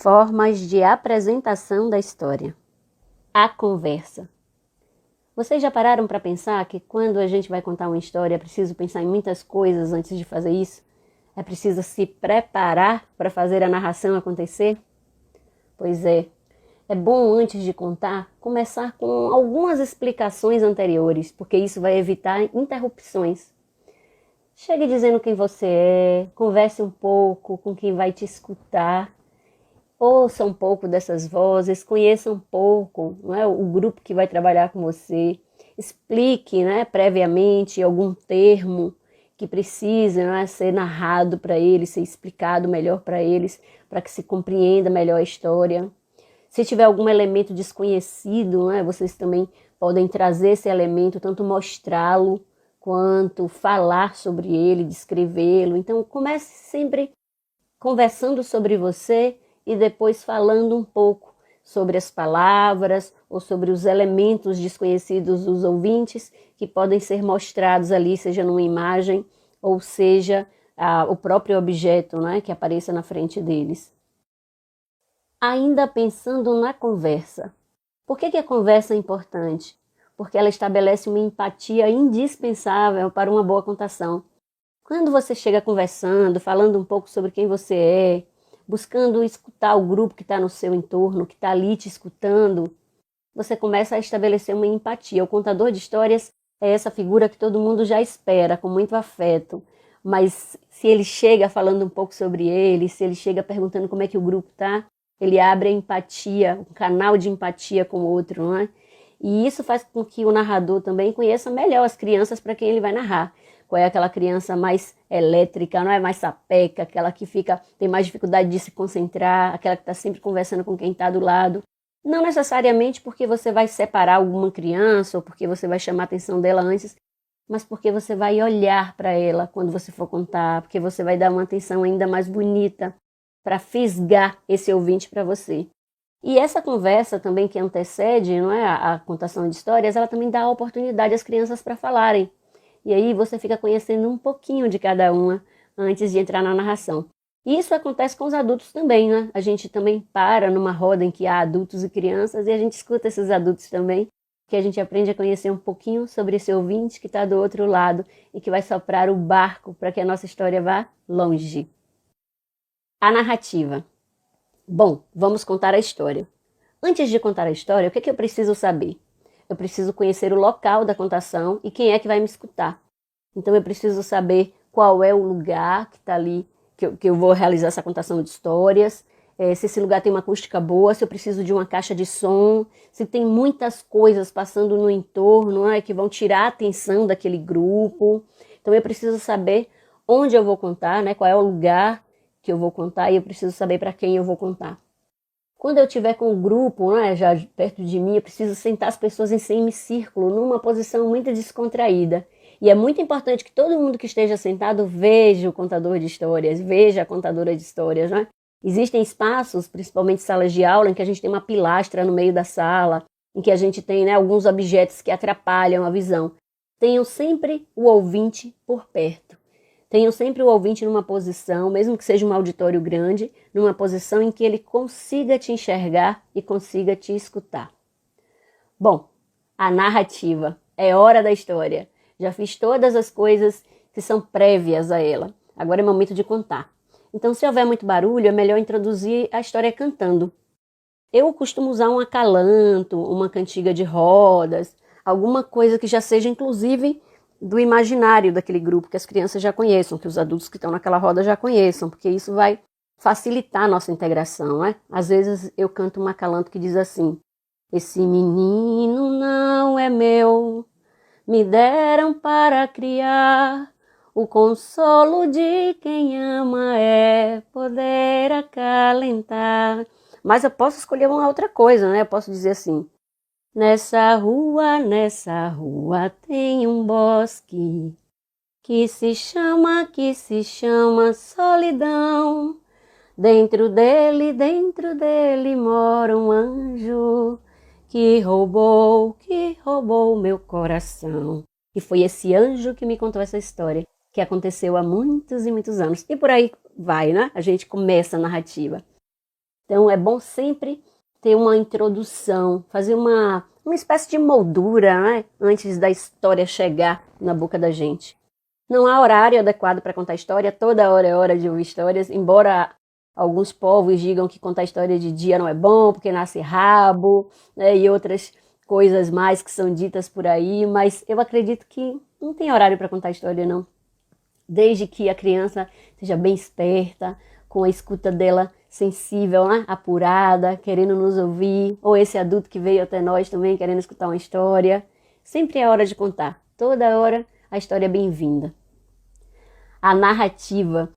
Formas de apresentação da história. A conversa. Vocês já pararam para pensar que quando a gente vai contar uma história é preciso pensar em muitas coisas antes de fazer isso? É preciso se preparar para fazer a narração acontecer? Pois é bom antes de contar começar com algumas explicações anteriores, porque isso vai evitar interrupções. Chegue dizendo quem você é, converse um pouco com quem vai te escutar. Ouça um pouco dessas vozes, conheça um pouco, não é, o grupo que vai trabalhar com você. Explique, previamente algum termo que precisa, ser narrado para eles, ser explicado melhor para eles, para que se compreenda melhor a história. Se tiver algum elemento desconhecido, vocês também podem trazer esse elemento, tanto mostrá-lo quanto falar sobre ele, descrevê-lo. Então comece sempre conversando sobre você e depois falando um pouco sobre as palavras ou sobre os elementos desconhecidos dos ouvintes que podem ser mostrados ali, seja numa imagem ou seja o próprio objeto, que apareça na frente deles. Ainda pensando na conversa. Por que a conversa é importante? Porque ela estabelece uma empatia indispensável para uma boa contação. Quando você chega conversando, falando um pouco sobre quem você é, buscando escutar o grupo que está no seu entorno, que está ali te escutando, você começa a estabelecer uma empatia. O contador de histórias é essa figura que todo mundo já espera, com muito afeto. Mas se ele chega falando um pouco sobre ele, se ele chega perguntando como é que o grupo está, ele abre a empatia, um canal de empatia com o outro, não é? E isso faz com que o narrador também conheça melhor as crianças para quem ele vai narrar. Qual é aquela criança mais elétrica, não é mais sapeca, aquela que tem mais dificuldade de se concentrar, aquela que está sempre conversando com quem está do lado. Não necessariamente porque você vai separar alguma criança ou porque você vai chamar a atenção dela antes, mas porque você vai olhar para ela quando você for contar, porque você vai dar uma atenção ainda mais bonita para fisgar esse ouvinte para você. E essa conversa também que antecede, não é, a contação de histórias, ela também dá a oportunidade às crianças para falarem. E aí você fica conhecendo um pouquinho de cada uma antes de entrar na narração. E isso acontece com os adultos também, né? A gente também para numa roda em que há adultos e crianças e a gente escuta esses adultos também, que a gente aprende a conhecer um pouquinho sobre esse ouvinte que está do outro lado e que vai soprar o barco para que a nossa história vá longe. A narrativa. Bom, vamos contar a história. Antes de contar a história, o que eu preciso saber? Eu preciso conhecer o local da contação e quem é que vai me escutar. Então eu preciso saber qual é o lugar que está ali, que eu vou realizar essa contação de histórias, se esse lugar tem uma acústica boa, se eu preciso de uma caixa de som, se tem muitas coisas passando no entorno, que vão tirar a atenção daquele grupo. Então eu preciso saber onde eu vou contar, qual é o lugar que eu vou contar e eu preciso saber para quem eu vou contar. Quando eu estiver com o grupo, já perto de mim, eu preciso sentar as pessoas em semicírculo, numa posição muito descontraída. E é muito importante que todo mundo que esteja sentado veja o contador de histórias, veja a contadora de histórias, Existem espaços, principalmente salas de aula, em que a gente tem uma pilastra no meio da sala, em que a gente tem alguns objetos que atrapalham a visão. Tenham sempre o ouvinte por perto. Tenham sempre o ouvinte numa posição, mesmo que seja um auditório grande, numa posição em que ele consiga te enxergar e consiga te escutar. Bom, a narrativa. É hora da história. Já fiz todas as coisas que são prévias a ela. Agora é momento de contar. Então, se houver muito barulho, é melhor introduzir a história cantando. Eu costumo usar um acalanto, uma cantiga de rodas, alguma coisa que já seja, inclusive, do imaginário daquele grupo, que as crianças já conheçam, que os adultos que estão naquela roda já conheçam, porque isso vai facilitar a nossa integração, Às vezes eu canto um acalanto que diz assim: esse menino não é meu, me deram para criar, o consolo de quem ama é poder acalentar. Mas eu posso escolher uma outra coisa, Eu posso dizer assim: nessa rua tem um bosque que se chama solidão. Dentro dele mora um anjo que roubou meu coração. E foi esse anjo que me contou essa história, que aconteceu há muitos e muitos anos. E por aí vai, A gente começa a narrativa. Então é bom sempre ter uma introdução, fazer uma espécie de moldura, né, antes da história chegar na boca da gente. Não há horário adequado para contar história, toda hora é hora de ouvir histórias, embora alguns povos digam que contar história de dia não é bom, porque nasce rabo, né, e outras coisas mais que são ditas por aí, mas eu acredito que não tem horário para contar história, não. Desde que a criança seja bem esperta, com a escuta dela sensível, né, apurada, querendo nos ouvir, ou esse adulto que veio até nós também querendo escutar uma história. Sempre é hora de contar, toda hora a história é bem-vinda. A narrativa,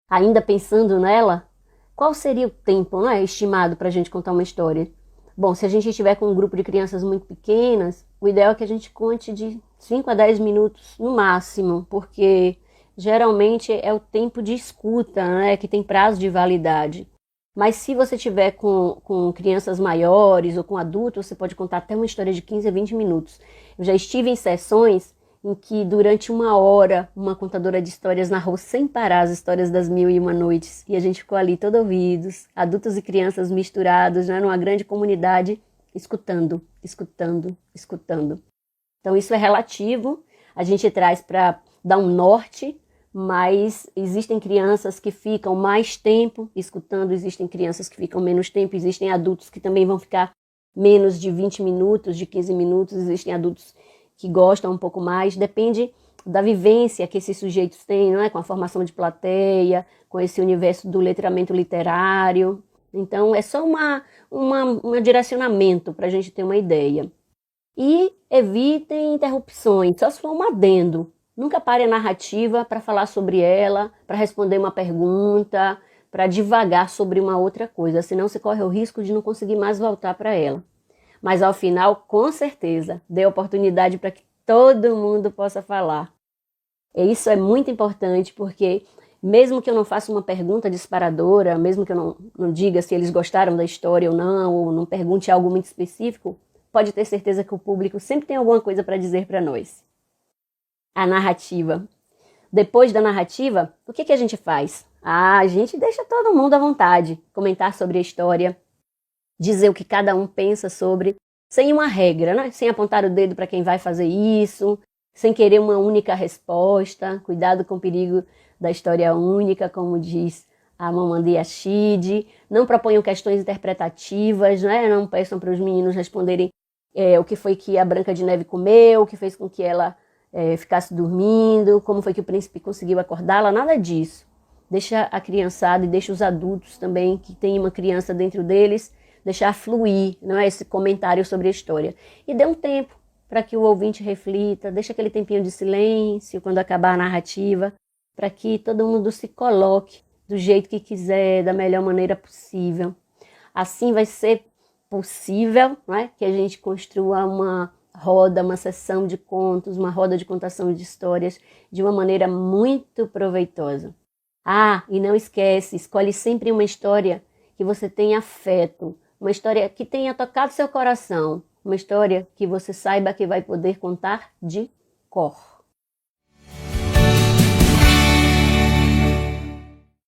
ainda pensando nela, qual seria o tempo, né, estimado para a gente contar uma história? Bom, se a gente estiver com um grupo de crianças muito pequenas, o ideal é que a gente conte de 5 a 10 minutos no máximo, porque geralmente é o tempo de escuta, né, que tem prazo de validade. Mas se você tiver com crianças maiores ou com adultos, você pode contar até uma história de 15 a 20 minutos. Eu já estive em sessões em que durante 1 hora uma contadora de histórias narrou sem parar as histórias das 1001 Noites e a gente ficou ali todo ouvidos, adultos e crianças misturados, né, numa grande comunidade, escutando, escutando, escutando. Então isso é relativo, a gente traz para dar um norte, mas existem crianças que ficam mais tempo escutando, existem crianças que ficam menos tempo, existem adultos que também vão ficar menos de 20 minutos, de 15 minutos, existem adultos que gostam um pouco mais, depende da vivência que esses sujeitos têm, não é? Com a formação de plateia, com esse universo do letramento literário. Então, é só um direcionamento para a gente ter uma ideia. E evitem interrupções, só se for um adendo. Nunca pare a narrativa para falar sobre ela, para responder uma pergunta, para divagar sobre uma outra coisa, senão você corre o risco de não conseguir mais voltar para ela. Mas ao final, com certeza, dê oportunidade para que todo mundo possa falar. E isso é muito importante porque, mesmo que eu não faça uma pergunta disparadora, mesmo que eu não diga se eles gostaram da história ou não pergunte algo muito específico, pode ter certeza que o público sempre tem alguma coisa para dizer para nós. A narrativa. Depois da narrativa, o que a gente faz? A gente deixa todo mundo à vontade, comentar sobre a história, dizer o que cada um pensa sobre, sem uma regra, né? Sem apontar o dedo para quem vai fazer isso, sem querer uma única resposta. Cuidado com o perigo da história única, como diz a Mamãe Ashid. Não proponham questões interpretativas, né? Não peçam para os meninos responderem o que foi que a Branca de Neve comeu, o que fez com que ela ficasse dormindo, como foi que o príncipe conseguiu acordá-la, nada disso. Deixa a criançada e deixa os adultos também, que tem uma criança dentro deles, deixar fluir, não é, esse comentário sobre a história. E dê um tempo para que o ouvinte reflita, deixa aquele tempinho de silêncio quando acabar a narrativa, para que todo mundo se coloque do jeito que quiser, da melhor maneira possível. Assim vai ser possível, não é, que a gente construa uma roda, uma sessão de contos, uma roda de contação de histórias de uma maneira muito proveitosa. Ah, e não esquece, escolhe sempre uma história que você tenha afeto, uma história que tenha tocado seu coração, uma história que você saiba que vai poder contar de cor.